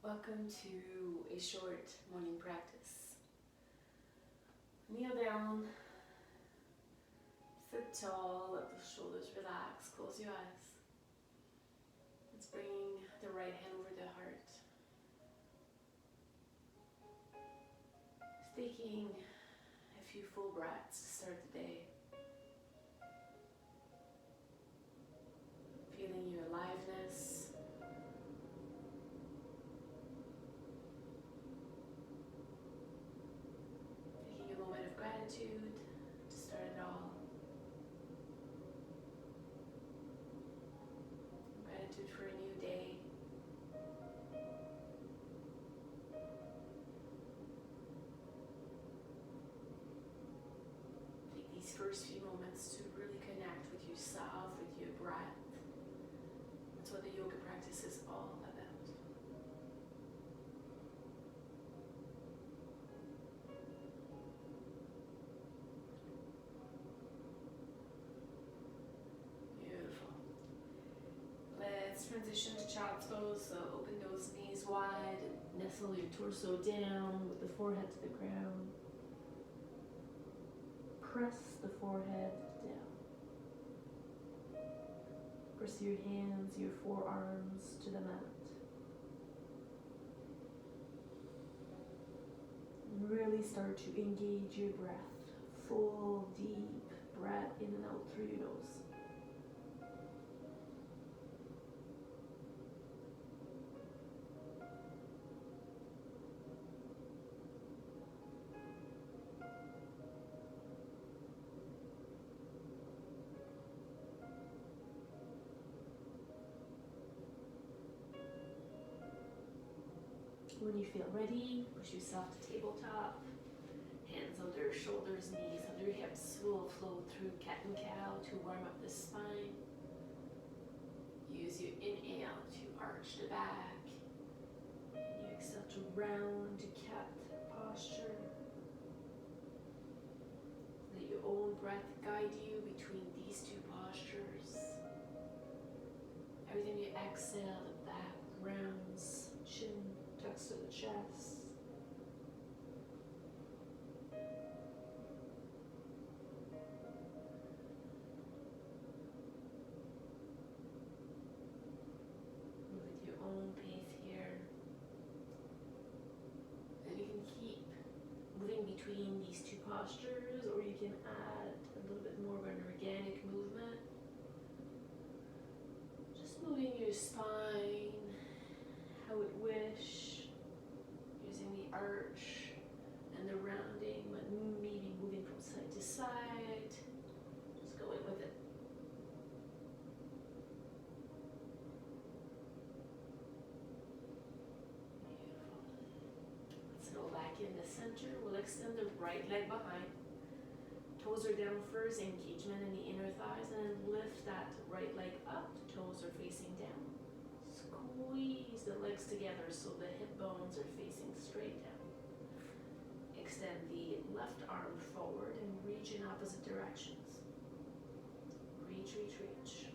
Welcome to a short morning practice. Kneel down, sit tall, let the shoulders relax, close your eyes. Let's bring the right hand over the heart. Just taking a few full breaths to start the day. Feeling your aliveness. Taking a moment of gratitude to start it all. Gratitude for a new day. Take these first few moments to really connect with yourself, with your breath. That's what the yoga practice is all about. Beautiful. Let's transition to child's pose. So open those knees wide, nestle your torso down with the forehead to the ground. Press the forehead down. Press your hands, your forearms to the mat. And really start to engage your breath. Full, deep breath in and out through your nose. When you feel ready, push yourself to tabletop. Hands under shoulders, knees under hips will flow through cat and cow to warm up the spine. Use your inhale to arch the back. And you exhale to round to cat posture. Let your own breath guide you between these two postures. Every time you exhale, the back rounds, chin tucks to the chest. Move at your own pace here. And you can keep moving between these two postures, or you can add a little bit more of an organic movement. Just moving your spine how it wish, using the arch and the rounding, but maybe moving from side to side, just going with it. Beautiful. Let's go back in the center. We'll extend the right leg behind. Toes are down first, engagement in the inner thighs, and then lift that right leg up. Toes are facing down. Squeeze the legs together so the hip bones are facing straight down. Extend the left arm forward and reach in opposite directions. Reach, reach, reach.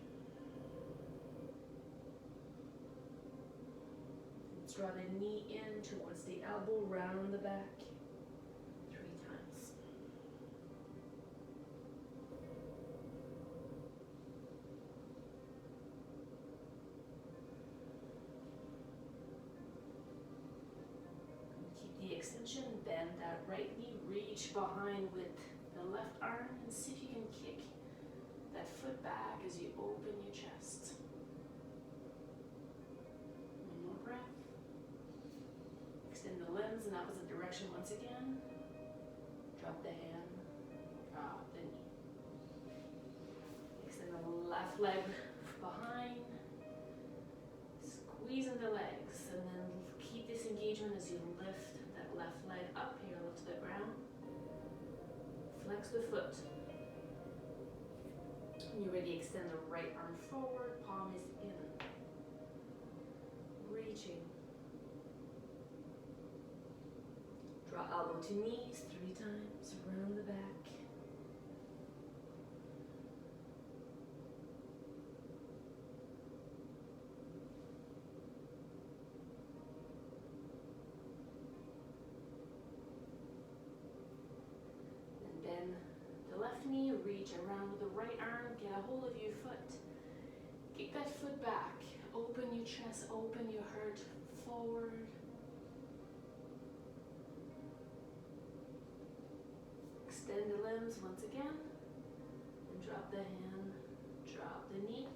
Let's draw the knee in towards the elbow, round the back. 3 times. The extension, bend that right knee, reach behind with the left arm and see if you can kick that foot back as you open your chest. One more breath. Extend the limbs in opposite direction once again. Drop the hand, drop the knee. Extend the left leg behind. Squeeze in the legs and then keep this engagement as you lift that left leg up parallel to the ground. Flex the foot. When you're ready, extend the right arm forward, palm is in. Reaching. Draw elbow to knees 3 times, around the back. knee, reach around with the right arm, get a hold of your foot. Kick that foot back. Open your chest, open your heart forward. Extend the limbs once again. And drop the hand, drop the knee.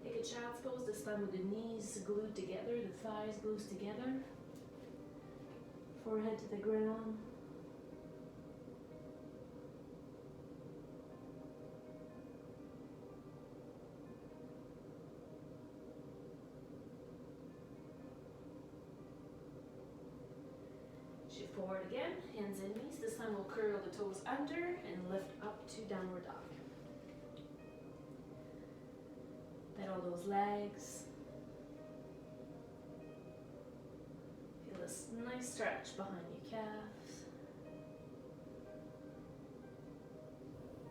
Take a child's pose, this time with the knees glued together, the thighs glued together. Forehead to the ground. Shift forward again, hands and knees. This time we'll curl the toes under and lift up to downward dog. Pedal those legs. Feel this nice stretch behind your calves.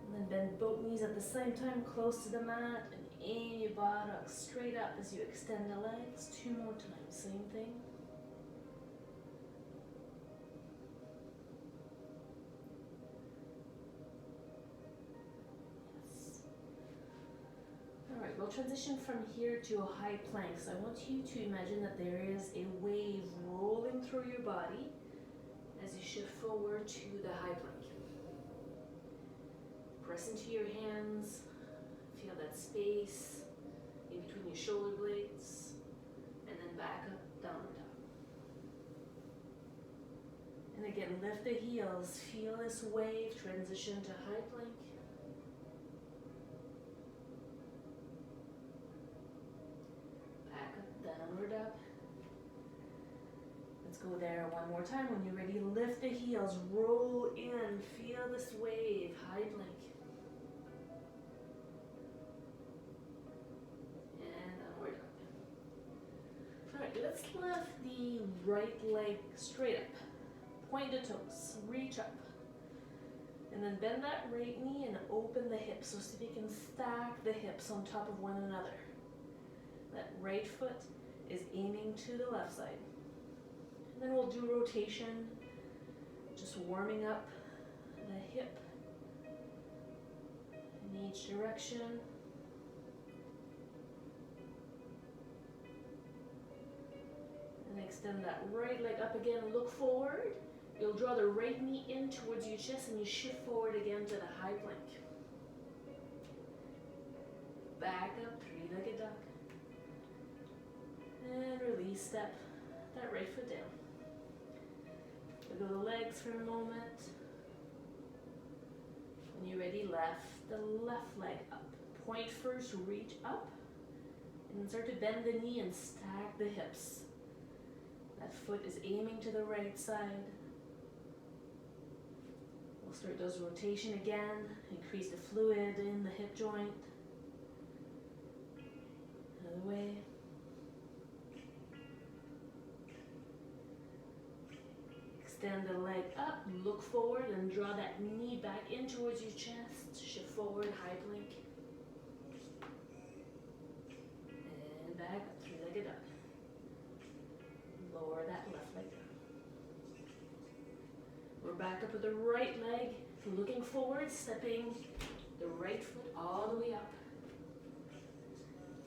And then bend both knees at the same time, close to the mat, and aim your buttocks straight up as you extend the legs. 2 more times, same thing. We'll transition from here to a high plank. So I want you to imagine that there is a wave rolling through your body as you shift forward to the high plank. Press into your hands, feel that space in between your shoulder blades, and then back up, downward dog. And again, lift the heels, feel this wave, transition to high plank. Downward up. Let's go there one more time. When you're ready, lift the heels, roll in, feel this wave, high plank. And downward up. All right, let's lift the right leg straight up. Point the toes, reach up. And then bend that right knee and open the hips. So see if you can stack the hips on top of one another. That right foot is aiming to the left side. And then we'll do rotation, just warming up the hip in each direction. And extend that right leg up again, look forward. You'll draw the right knee in towards your chest and you shift forward again to the high plank. Back up, three-legged dog. And release, step that right foot down. Wiggle the legs for a moment. When you're ready, lift the left leg up. Point first, reach up. And then start to bend the knee and stack the hips. That foot is aiming to the right side. We'll start those rotation again. Increase the fluid in the hip joint. Another way. Extend the leg up, look forward and draw that knee back in towards your chest. Shift forward, high plank. And back up, three-legged up. Lower that left leg down. We're back up with the right leg, looking forward, stepping the right foot all the way up.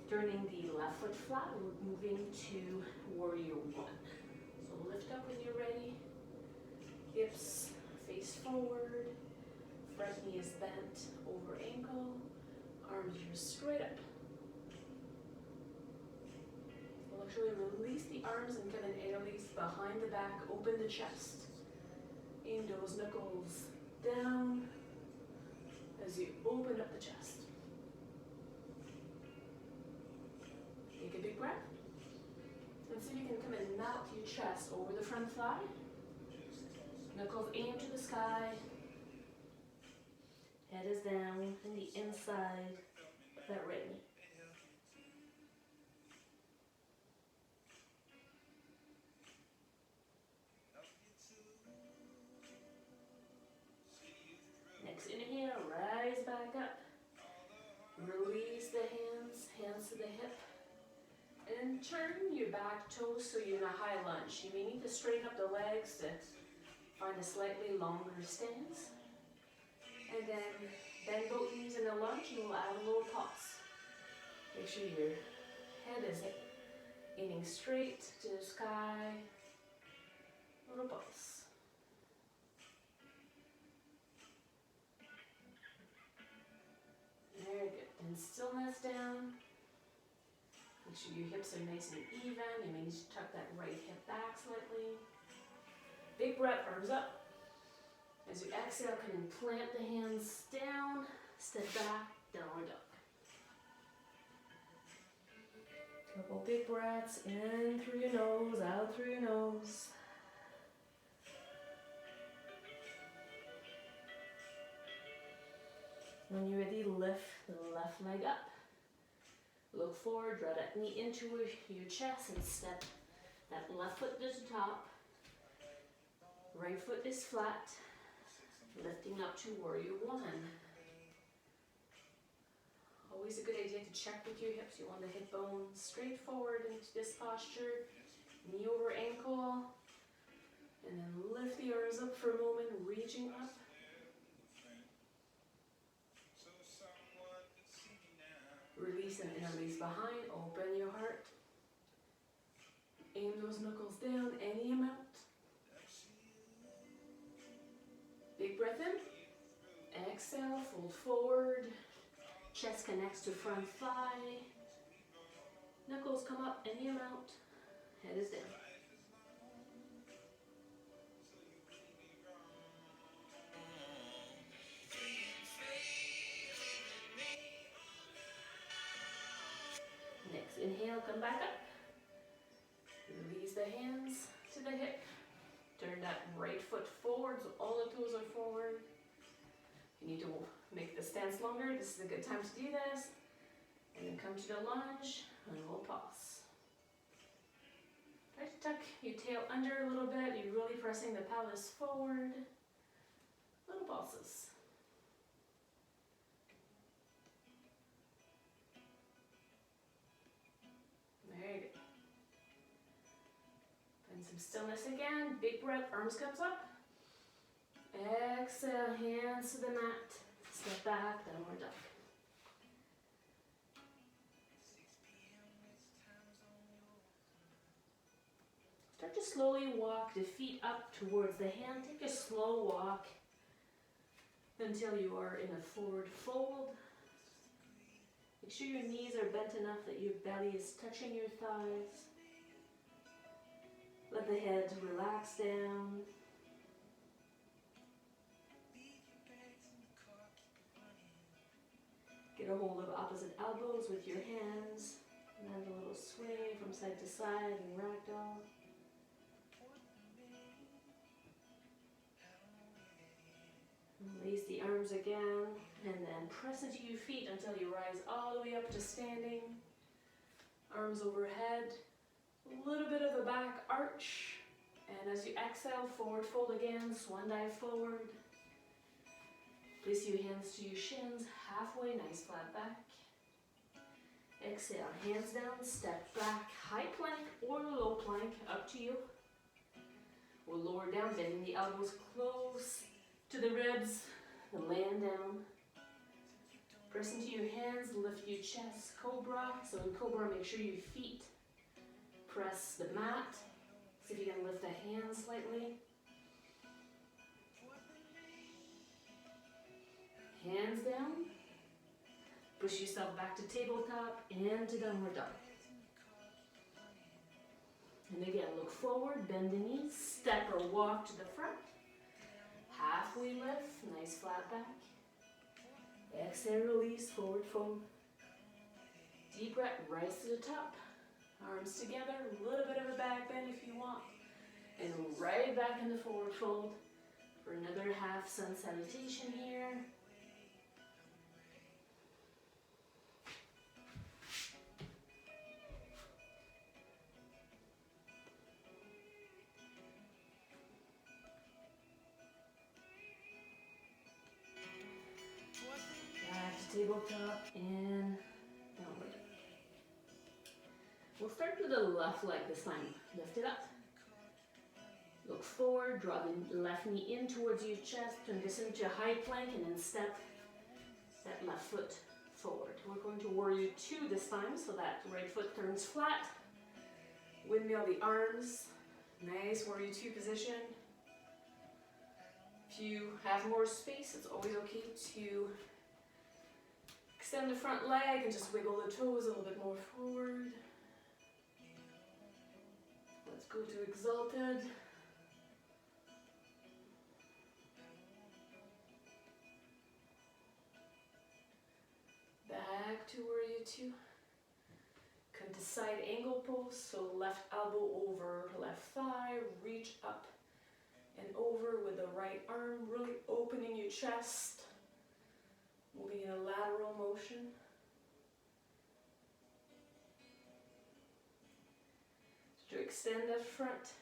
Turning the left foot flat, we're moving to warrior one. So lift up when you're ready. Hips face forward, front knee is bent over ankle, arms are straight up. We'll actually release the arms and come and interlace behind the back, open the chest. Aim those knuckles down as you open up the chest. Take a big breath. And see if you can come and melt your chest over the front thigh. Knuckles aim to the sky. Head is down and the inside of that right knee. Next inhale, rise back up. Release the hands, hands to the hip. And then turn your back toes so you're in a high lunge. You may need to straighten up the legs to find a slightly longer stance. And then Bend both knees in a lunge and we'll add a little pause. Make sure your head is aiming straight to the sky. Little pause. Very good. And stillness down. Make sure your hips are nice and even. You may need to tuck that right hip back slightly. Big breath, arms up. As you exhale, can you plant the hands down, step back, downward dog. Couple big breaths, in through your nose, out through your nose. When you're ready, lift the left leg up. Look forward, draw that knee into your chest and step that left foot to the top. Right foot is flat, lifting up to warrior one. Always a good idea to check with your hips. You want the hip bone straight forward into this posture, knee over ankle, and then lift the arms up for a moment, reaching up. Release and interlace behind, open your heart. Aim those knuckles down, any amount. Big breath in. Exhale, fold forward. Chest connects to front thigh. Knuckles come up, any amount. Head is down. Next, inhale, come back up. Release the hands to the hip. Turn that right foot forward so all the toes are forward. If you need to make the stance longer, this is a good time to do this. And then come to the lunge and we'll pause. Try to tuck your tail under a little bit. You're really pressing the pelvis forward. Little pulses. Very good. Find some stillness again. Big breath, arms comes up. Exhale, hands to the mat. Step back, downward dog. Start to slowly walk the feet up towards the hand. Take a slow walk until you are in a forward fold. Make sure your knees are bent enough that your belly is touching your thighs. Let the head relax down. Get a hold of opposite elbows with your hands. And have a little sway from side to side and ragdoll. Release the arms again, and then press into your feet until you rise all the way up to standing. Arms overhead, a little bit of a back arch, and as you exhale, forward fold again, swan dive forward. Place your hands to your shins, halfway, nice flat back. Exhale, hands down, step back, high plank or low plank, up to you. We'll lower down, bending the elbows close to the ribs, and land down. Press into your hands, lift your chest, Cobra. So in Cobra, make sure your feet press the mat. See if you can lift the hands slightly. Hands down. Push yourself back to tabletop and to downward dog. And again, look forward, bend the knees, step or walk to the front. Halfway lift, nice flat back. Exhale, release, forward fold. Deep breath, rise to the top. Arms together, a little bit of a back bend if you want. And right back into forward fold for another half sun salutation here. Tabletop and downward. We'll start with the left leg this time. Lift it up. Look forward, draw the left knee in towards your chest, turn this into a high plank and then step that left foot forward. We're going to warrior two this time, so that right foot turns flat. Windmill the arms. Nice warrior two position. If you have more space, it's always okay to extend the front leg and just wiggle the toes a little bit more forward. Let's go to exalted. Back to warrior two. Come to side angle pose, so left elbow over left thigh, reach up and over with the right arm, really opening your chest, moving in a lateral motion. To extend that front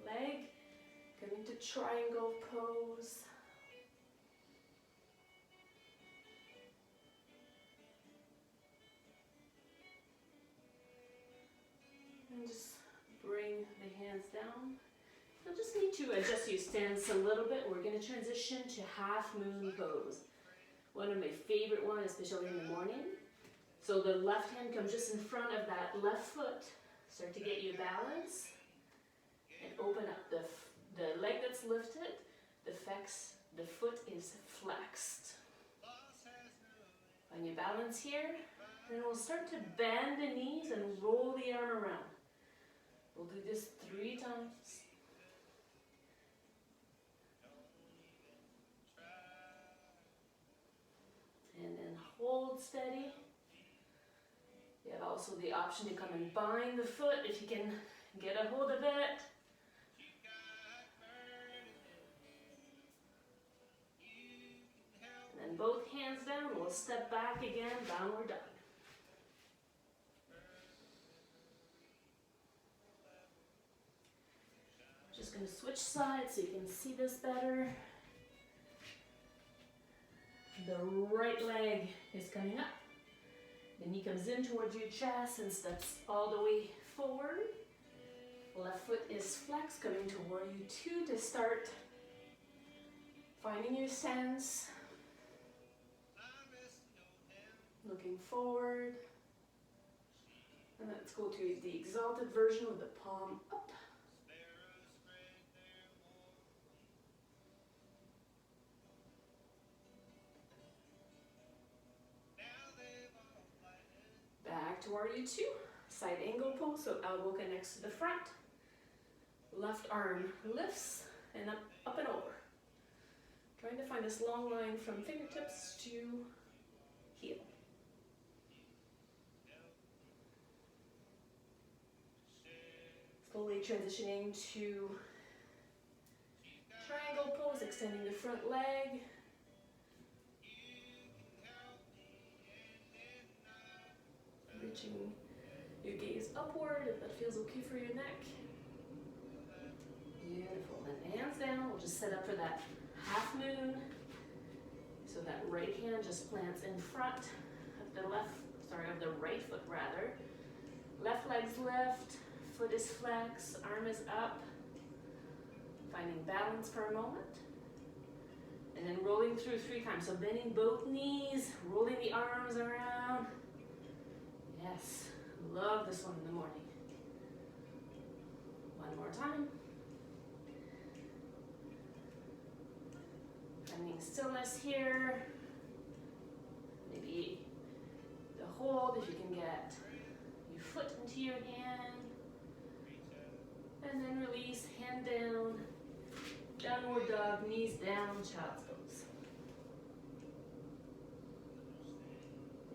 leg, come into triangle pose. And just bring the hands down. You'll just need to adjust your stance a little bit. We're going to transition to half moon pose. One of my favorite ones, especially in the morning. So the left hand comes just in front of that left foot. Start to get your balance. And open up the leg that's lifted. The foot is flexed. Find your balance here. And we'll start to bend the knees and roll the arm around. We'll do this 3 times. And then hold steady. You have also the option to come and bind the foot if you can get a hold of it. And then both hands down, we'll step back again, downward dog. Just going to switch sides so you can see this better. The right leg is coming up. The knee comes in towards your chest and steps all the way forward. Left foot is flexed, coming toward you two to start finding your stance. Looking forward. And let's go to the exalted version with the palm up. Back to warrior two, side angle pose, so elbow connects to the front. Left arm lifts and up and over. Trying to find this long line from fingertips to heel. Slowly transitioning to triangle pose, extending the front leg. Reaching your gaze upward if that feels okay for your neck. Beautiful. Then hands down. We'll just set up for that half moon. So that right hand just plants in front of the of the right foot rather. Left leg's lift, foot is flexed, arm is up. Finding balance for a moment. And then rolling through 3 times. So bending both knees, rolling the arms around. Yes, love this one in the morning. One more time. Finding stillness here. Maybe the hold if you can get your foot into your hand. And then release, hand down. Downward dog, knees down, child's pose.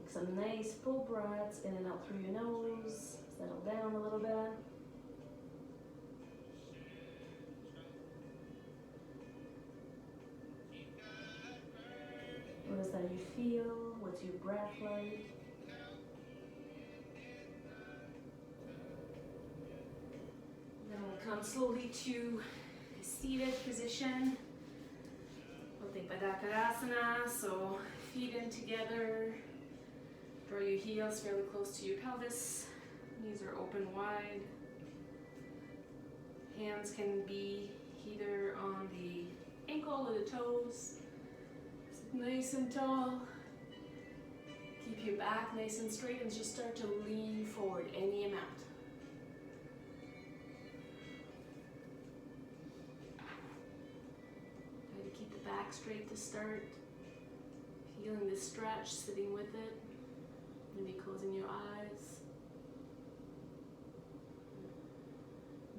Some nice full breaths in and out through your nose. Settle down a little bit. Notice how you feel. What's your breath like? Then we'll come slowly to a seated position. We'll take Padakaraasana, so feet in together. Draw your heels fairly close to your pelvis. Knees are open wide. Hands can be either on the ankle or the toes. Sit nice and tall. Keep your back nice and straight and just start to lean forward any amount. Try to keep the back straight to start. Feeling the stretch, sitting with it. Maybe closing your eyes.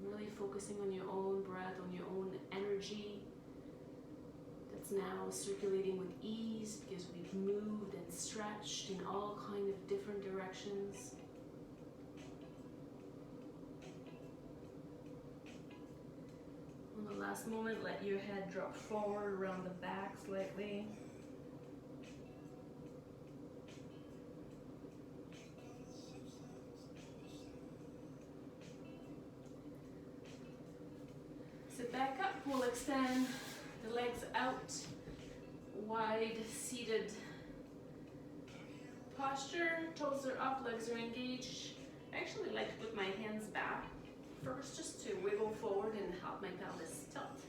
Really focusing on your own breath, on your own energy that's now circulating with ease because we've moved and stretched in all kind of different directions. On the last moment, let your head drop forward around the back slightly. Sit back up, we'll extend the legs out, wide seated posture, toes are up, legs are engaged. I actually like to put my hands back first just to wiggle forward and help my pelvis tilt.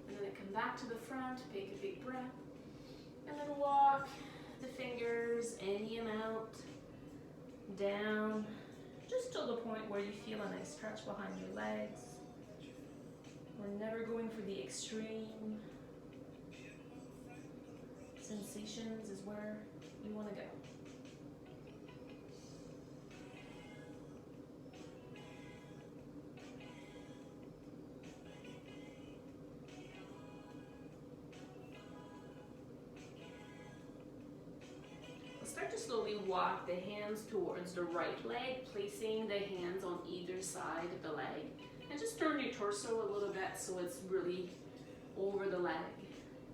And then I come back to the front, take a big breath, and then walk the fingers any amount down, just to the point where you feel a nice stretch behind your legs. We're never going for the extreme. Sensations is where you want to go. We'll start to slowly walk the hands towards the right leg, placing the hands on either side of the leg. And just turn your torso a little bit so it's really over the leg.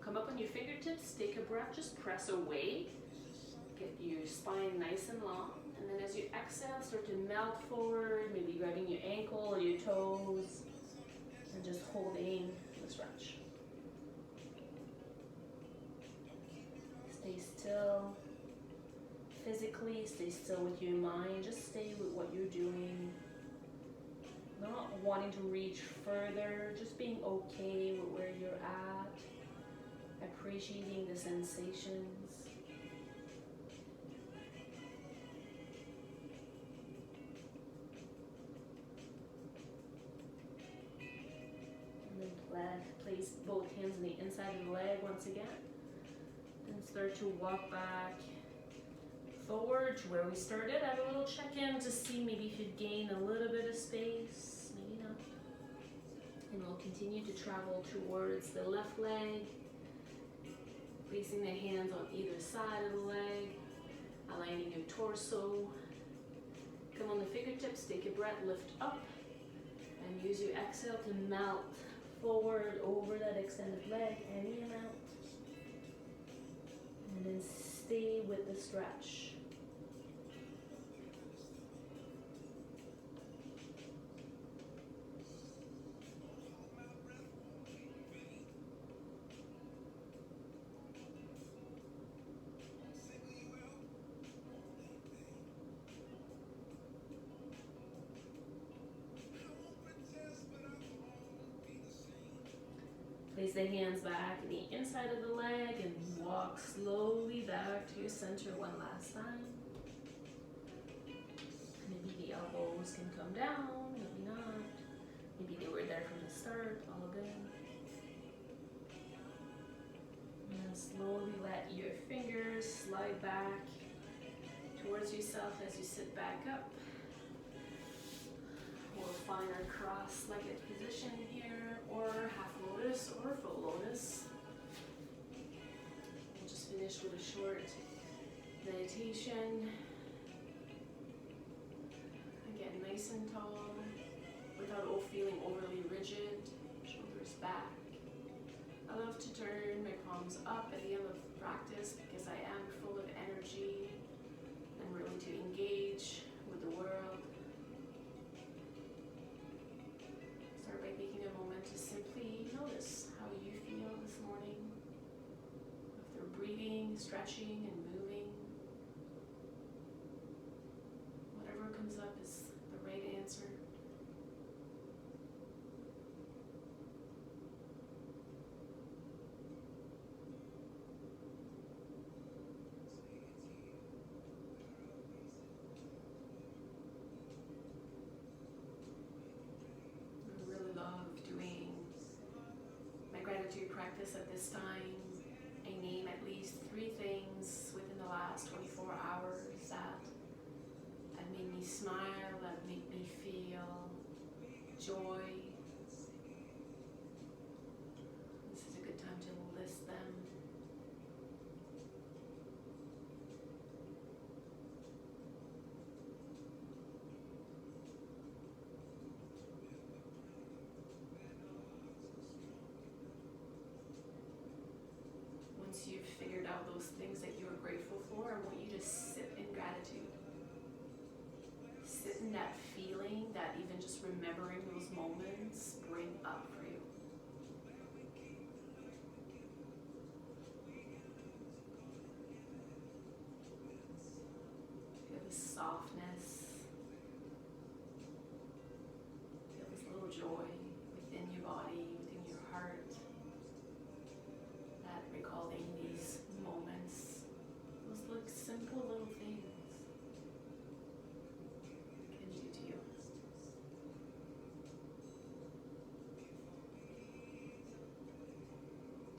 Come up on your fingertips, take a breath, just press away. Get your spine nice and long. And then as you exhale, start to melt forward, maybe grabbing your ankle or your toes, and just holding the stretch. Stay still. Physically, stay still with your mind. Just stay with what you're doing. Not wanting to reach further, just being okay with where you're at, appreciating the sensations. And then place both hands on the inside of the leg once again. And start to walk back forward to where we started. Have a little check-in to see maybe if you'd gain a little bit of space, maybe not. And we'll continue to travel towards the left leg, placing the hands on either side of the leg, aligning your torso. Come on the fingertips, take a breath, lift up, and use your exhale to melt forward over that extended leg, any amount. And then stay with the stretch. Place the hands back in the inside of the leg and walk slowly back to your center one last time. Maybe the elbows can come down, maybe not. Maybe they were there from the start, all good. And slowly let your fingers slide back towards yourself as you sit back up. We'll find our cross-legged position here, or half lotus, or full lotus. We'll just finish with a short meditation. Again, nice and tall, without feeling overly rigid. Shoulders back. I love to turn my palms up at the end of practice because I am full of energy and really to engage with the world. Start by taking a moment to simply notice how you feel this morning. After breathing, stretching, and moving. Whatever comes up is the right answer. gratitude practice at this time, I name at least 3 things within the last 24 hours that made me smile, that made me feel joy. This is a good time to list them. Once you've figured out those things that you are grateful for, I want you to sit in gratitude. Sit in that feeling that even just remembering those moments bring up for you. Feel the softness. Feel this little joy within your body, within your heart. That recalling these moments, those like simple little things can do to you.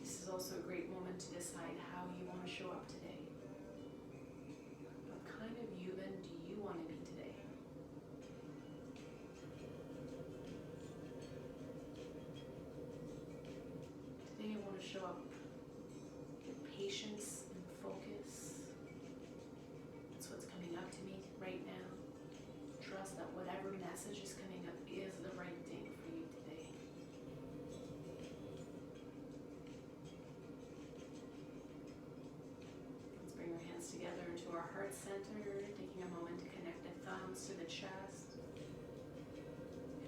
This is also a great moment to decide how you want to show up today. What kind of you then do you want to be today? Today I want to show up with patience and focus. That's what's coming up to me right now. Trust that whatever message is coming up is the right thing for you today. Let's bring our hands together into our heart center, taking a moment to connect the thumbs to the chest.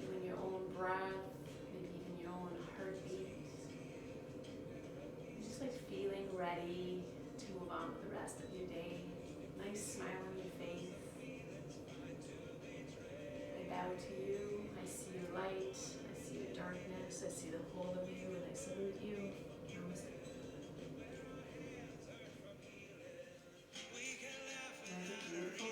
Feeling your own breath, maybe even your own heartbeat. Just like feeling ready to move on with the rest of your day. Nice smile on your face. I bow to you. I see your light. I see your darkness. I see the whole of you, and I salute you.